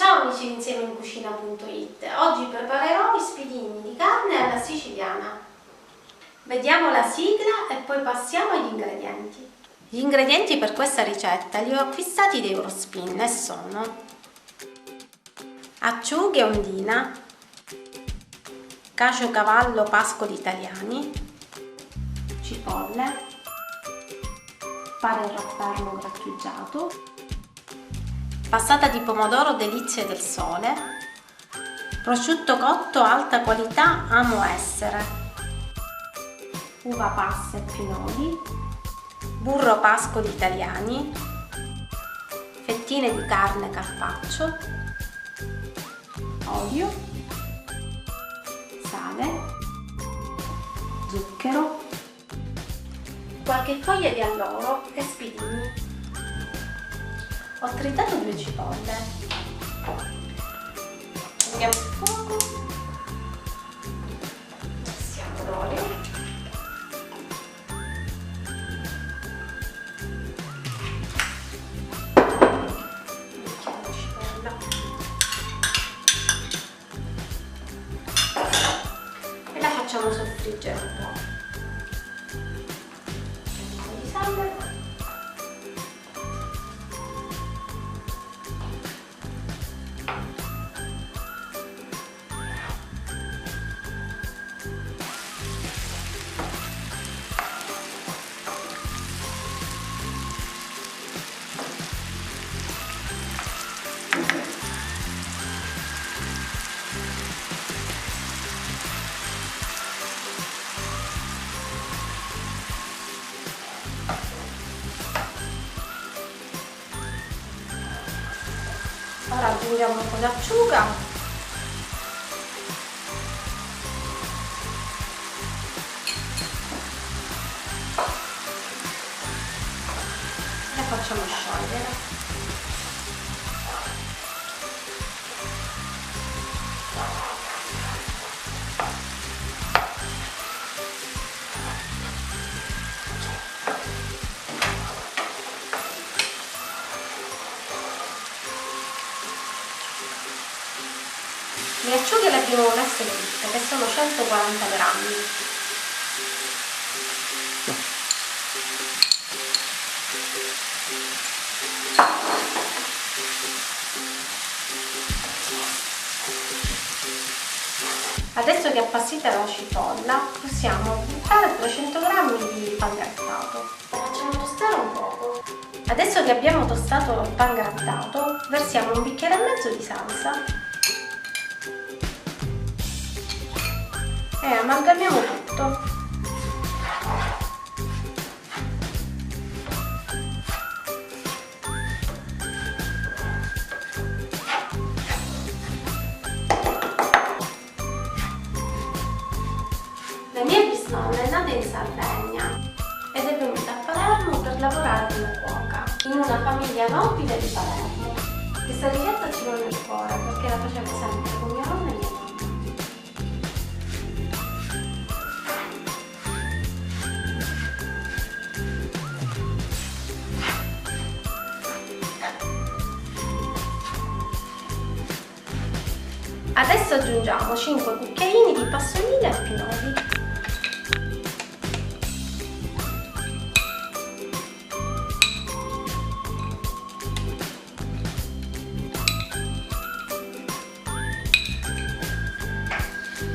Ciao amici di insiemeincucina.it. Oggi preparerò gli spiedini di carne alla siciliana. Vediamo la sigla e poi passiamo agli ingredienti. Gli ingredienti per questa ricetta li ho acquistati da Eurospin e sono acciughe ondina, caciocavallo pascoli italiani, cipolle, pane raffermo grattugiato, passata di pomodoro delizie del sole, prosciutto cotto alta qualità Amo Essere, uva passa e pinoli, burro pascoli italiani, fettine di carne carpaccio, olio, sale, zucchero, qualche foglia di alloro e spiedini. Ho tritato 2 cipolle. Prendiamo il fuoco. Passiamo l'olio. Mettiamo la cipolla. E la facciamo soffriggere un po'. Un po' di sale. Ora aggiungiamo un po' di acciuga e la facciamo sciogliere. Le acciughe le abbiamo messe tutte, che sono 140 grammi. Adesso che è appassita la cipolla, possiamo buttare 300 grammi di pan grattato. Facciamo tostare un poco. Adesso che abbiamo tostato il pan grattato, versiamo 1,5 bicchieri di salsa. E amalgamiamo tutto. La mia bisnonna è nata in Sardegna ed è venuta a Palermo per lavorare come cuoca in una famiglia nobile di Palermo. Questa ricetta ci vuole nel cuore perché la facevo sempre con mia nonna e mia mamma. Adesso aggiungiamo 5 cucchiaini di pastoline e pinoli.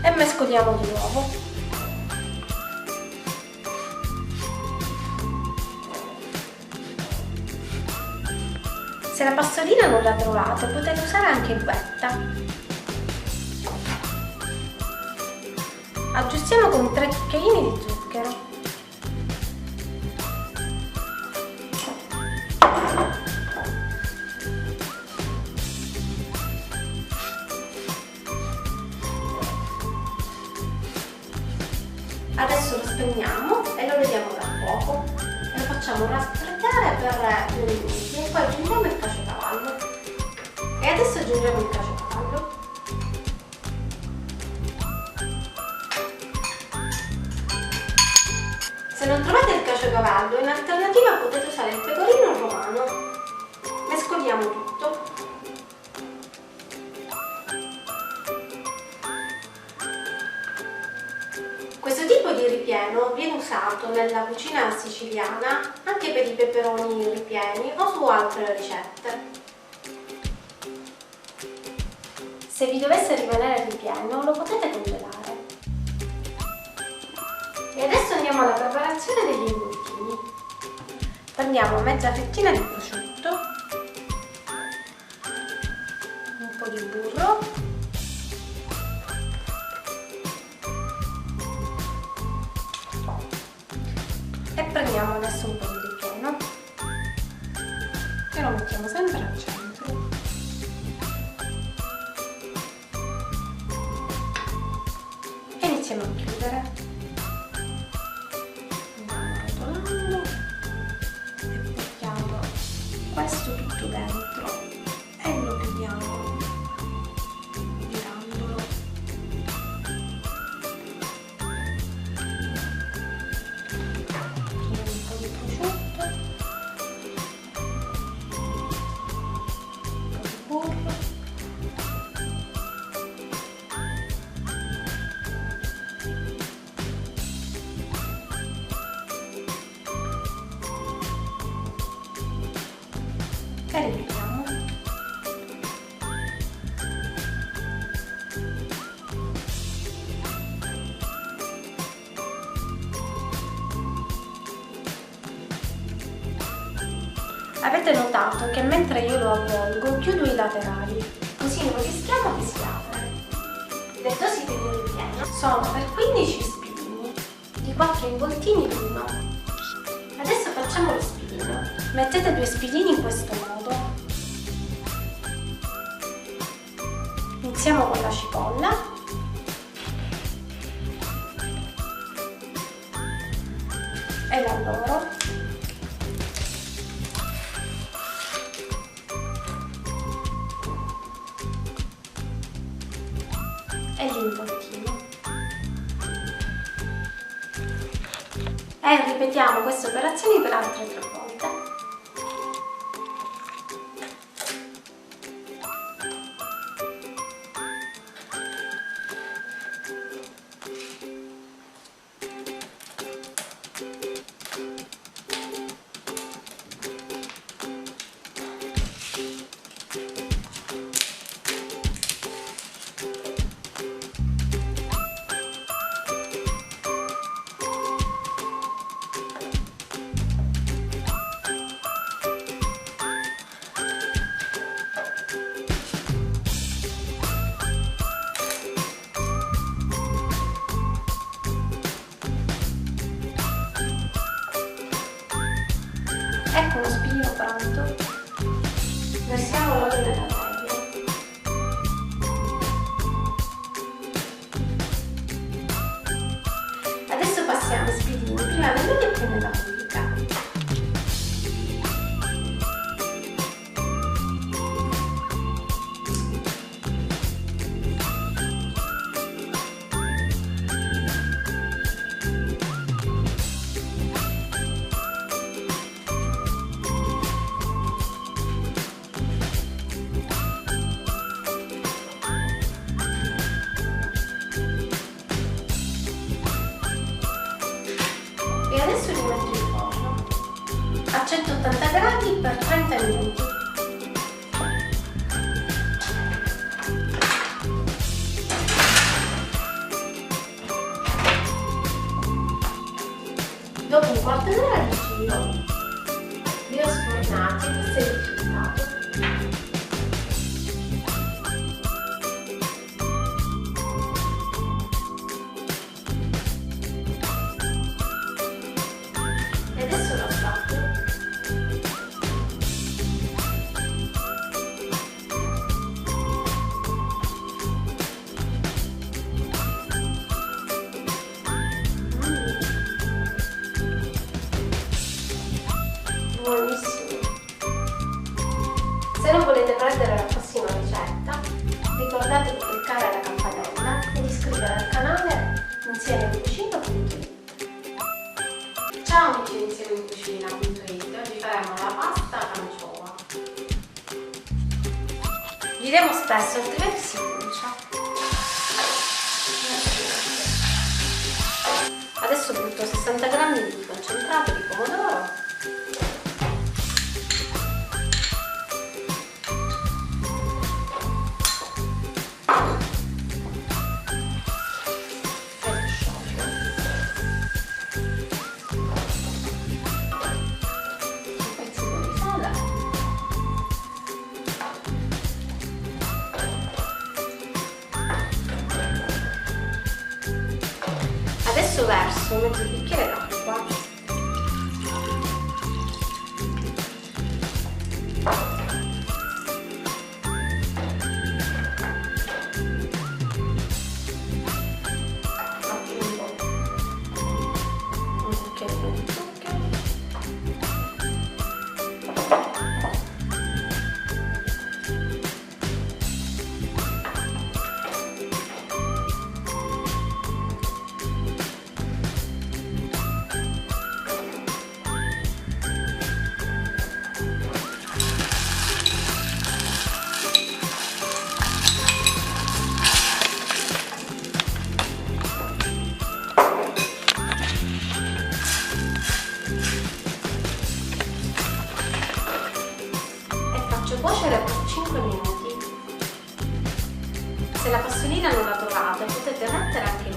E mescoliamo di nuovo. Se la pastolina non la trovate, potete usare anche l'uvetta. Aggiustiamo con 3 cucchiaini di zucchero. Adesso lo spegniamo e lo vediamo dal fuoco e lo facciamo raffreddare per 2 minuti e poi aggiungiamo il caciocavallo. E adesso aggiungiamo il caciocavallo. Se non trovate il caciocavallo, in alternativa potete usare il pecorino romano. Mescoliamo tutto. tipo di ripieno viene usato nella cucina siciliana anche per i peperoni ripieni o su altre ricette. Se vi dovesse rimanere ripieno lo potete congelare. E adesso andiamo alla preparazione degli involtini. Prendiamo mezza fettina di prosciutto, un po' di burro, e prendiamo adesso un po' di ripieno e lo mettiamo sempre al centro. E iniziamo a chiudere. Questo tutto dentro e lo chiudiamo girandolo. Un po' di prosciutto, un po' di burro, e ripigliamo. Avete notato che mentre io lo avvolgo chiudo i laterali, così non rischiamo che si apre. Le dosi di ripieno sono per 15 spilini, di 4 involtini l'uno. Adesso facciamo lo spilino. Mettete 2 spilini in questo modo. Iniziamo con la cipolla. E l'alloro. E l'involtino. E ripetiamo queste operazioni per altre 3 volte. Ecco uno spilino pronto. Versiamo l'olio nella teglia. Adesso passiamo i spilini prima nell'olio e poi nella fumica. E adesso li metto in forno a 180 gradi per 30 minuti. Dopo un quarto d'ora di giro li ho sfornati e questo è il risultato. E adesso lo sbatto. Buonissimo. Se non volete perdere la prossima ricetta, ricordate di cliccare la campanella e di iscrivervi al canale Insieme in Cucina.it. Ciao amici di Insieme in Cucina.it, oggi faremo la pasta canciova. Giremo spesso, altrimenti si brucia. Adesso butto 60 grammi di concentrato di pomodoro. Adesso verso mezzo bicchiere d'acqua. Aggiungo un cucchiaino di zucchero. Faccio cuocere per 5 minuti. Se la pastolina non la trovate, potete mettere anche